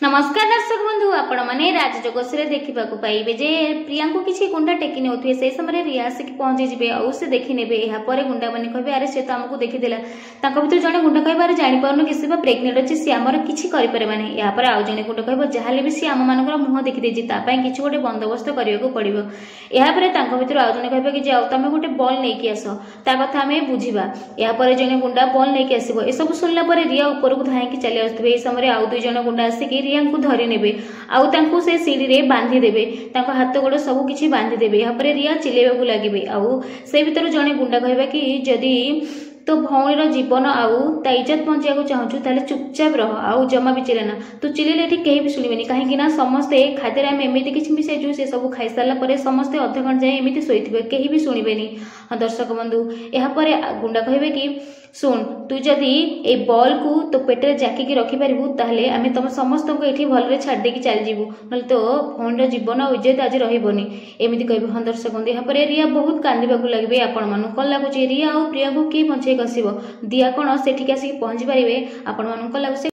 नमस्कार दर्शक बंधु आपण मैंने राजजोगेश्वर देखा पाइबे जे प्रिया को किसी गुंडा टेकी नौथे से समय रिया आसिक पहुंची जी आउ से देखी ने गुंडा मैंने कहे अरे सी तो आमको देखीदेला भर जड़े गुंडा कह जापार कि प्रेगनेंट अच्छी सी आमर किसी करें यापर आउ जड़े गुंडा कह जहाँ भी सी आम मान मुह देखीदे किसी गोटे बंदोबस्त करने पड़ो यापर भर आउ जड़े कह कि जाओ तुम गोटे बल नहीं आस ता कथा आम बुझा यापर जड़े गुंडा बल नहीं आसो ये सब शुणला रिया ऊपर को धाई चली आसुवे समय आउ दुई जन गुंडा आसिक रिया को धरी नेबे आउ से सीढ़ी रे बांधी देबे हाथ गोड़ सब किछि बांधी देबे यापर रिया चिल्लेबाकू लागिबे आउ से भीतर जड़े गुंडा कहबा कि जदि तो भौणीर जीवन आउ ता इज्जत बंचाइବାକୁ चाहूँ ताले चुपचाप रह आउ जमा भी चिलेना तू चिलेले ठीक कहीं भी शुणिबेनी कहीं समस्ते खाद्य आम एमती किसी मिसाइजु से सब खाई सारा पर समस्ते अध घंटा जाए एमती शोथे कहीं भी शुणिबेनी। हाँ दर्शक बंधु यापर गुंडा कहे कि शुण तू जदि ए बॉल को तो पेटे जाकिकी रखिपारू ताहले आम तुम समस्त को ये भलरे छाड़ी चली जीवु ना तो भौणीर जीवन और इज्जत आज रही एमती कह। हाँ दर्शक बंधु यापर रिया बहुत कांदीबाकू लगे आपण मानू कौन लगुच रिया और प्रिया को किए बंचे कसब दिया कौन से आसिक पहुंची पारे आपण मानू लगुच।